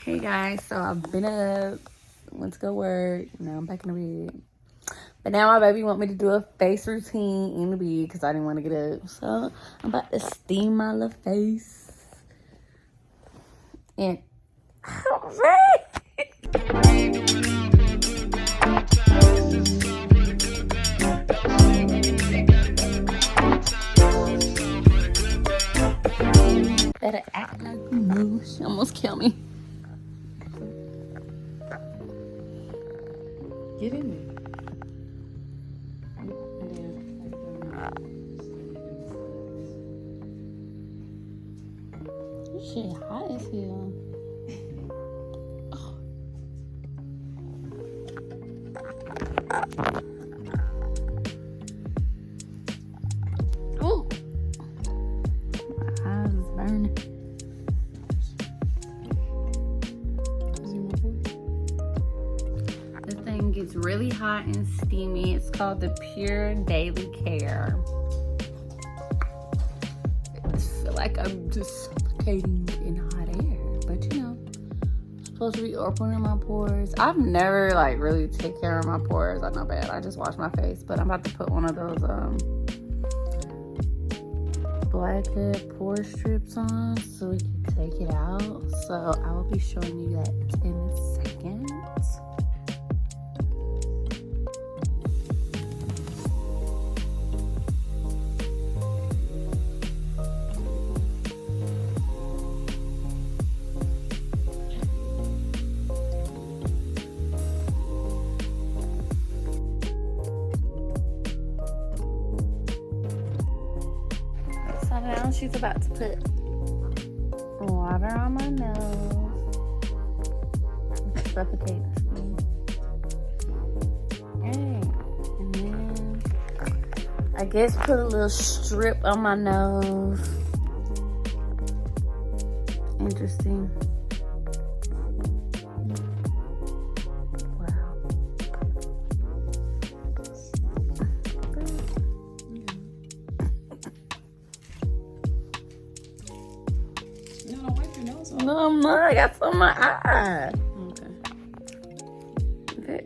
Hey guys, so I've been up, went to go work, now I'm back in the bed. But now my baby want me to do a face routine in the bed because I didn't want to get up. So I'm about to steam my little face. And better act like you know. She almost killed me. Get in there. This shit hot as hell. Ooh. My eyes is burning. The thing gets really hot and steamy. It's called the Pure Daily Care. I feel like I'm just suffocating in hot air, but you know, I'm supposed to be opening my pores. I've never like really take care of my pores. I know bad. I just wash my face, but I'm about to put one of those Blackhead pore strips on so we can take it out. So I will be showing you that in a second. So now she's about to put water on my nose. Suffocate me. Alright. And then I guess put a little strip on my nose. Interesting. Wow. No, I'm not. I got some in my eye. Okay.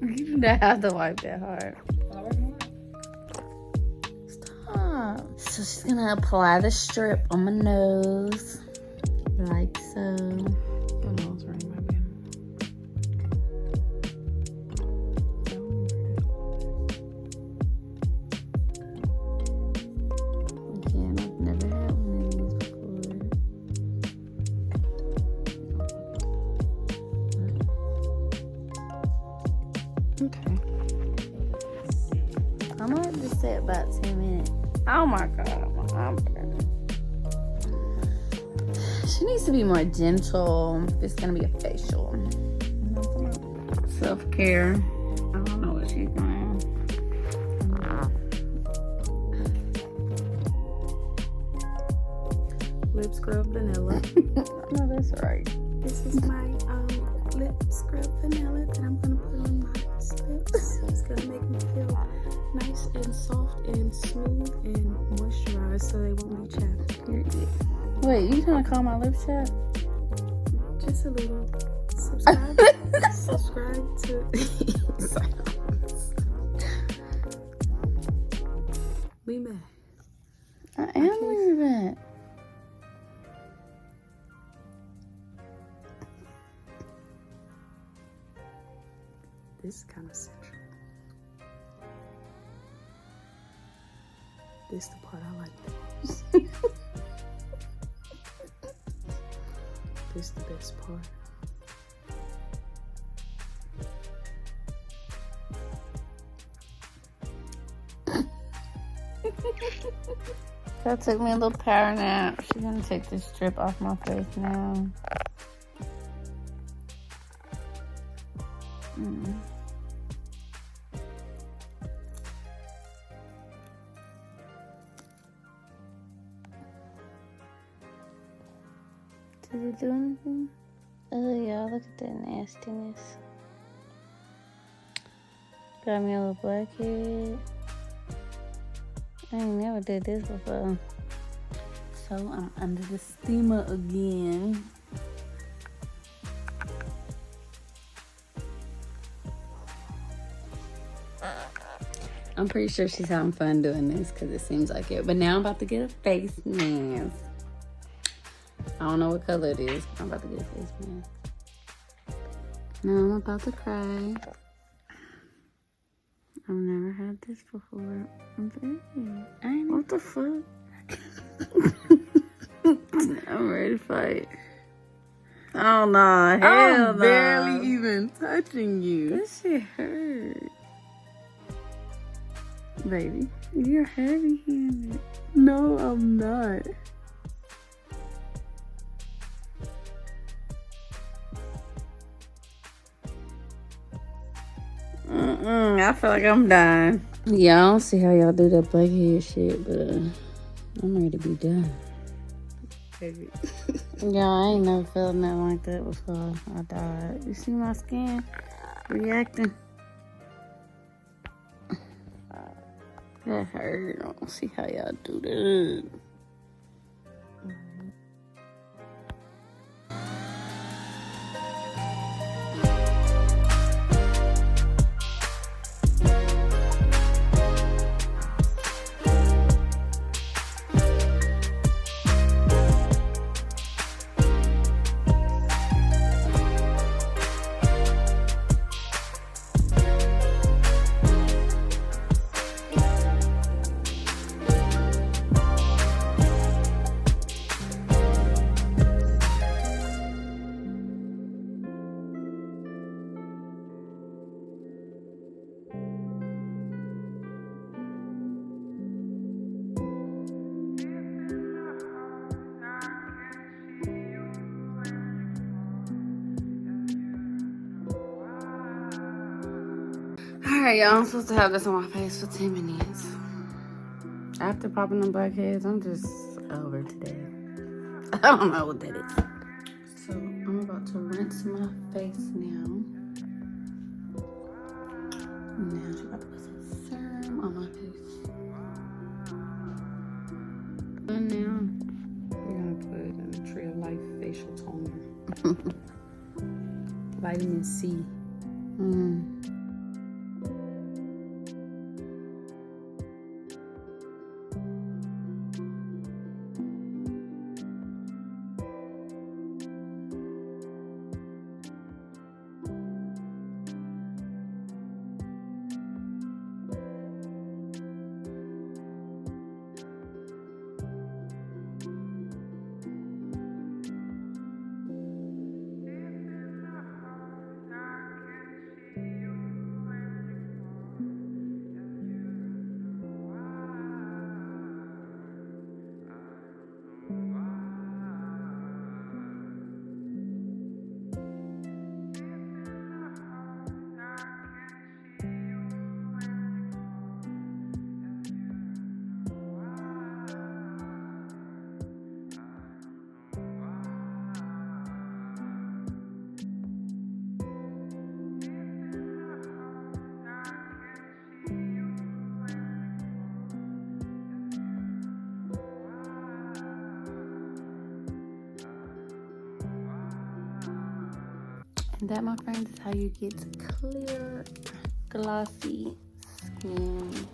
You do not have to wipe that hard. Stop. So she's gonna apply the strip on my nose, like so. Your nose ring might be Again, I've never had one of these before. okay. I'm gonna just sit about 2 minutes. Oh my god, my arm burning. She needs to be more gentle. It's gonna be a facial. Self-care. I don't know what she's doing. Lip scrub vanilla. No, that's right. This is my lip scrub vanilla that I'm gonna put on my lips. It's gonna make me feel nice and soft and smooth and moisturized so they won't be chapped. Period. Wait, you trying to call my lips chapped? Just a little. Subscribe. Subscribe to. We met. I am leaving it. This is kind of sensual. This is the part I like the most. This is the best part. So I took me a little power nap. She's gonna take this strip off my face now. Did it do anything? Oh, y'all, look at that nastiness. Got me a little blackhead. I ain't never did this before. So I'm under the steamer again. I'm pretty sure she's having fun doing this because it seems like it. But now I'm about to get a face mask. I don't know what color it is. I'm about to get a face mask. Now I'm about to cry. I've never had this before. I'm very. What the fuck? I'm ready to fight. Oh no, hell I'm barely even touching you. This shit hurt. Baby, you're heavy-handed. No, I'm not. I feel like I'm dying. Yeah, I don't see how y'all do that blackhead shit, but I'm ready to be done. Baby. Yeah, I ain't never felt nothing like that before I died. You see my skin reacting? That hurt. I don't see how y'all do that. Alright, y'all, I'm supposed to have this on my face for 10 minutes. After popping them blackheads, I'm just over today. I don't know what that is. So, I'm about to rinse my face now. Now, I'm about to put some serum on my face. And now, we're gonna put a Tree of Life facial toner. Vitamin C. And that, my friends, is how you get clear, glossy skin.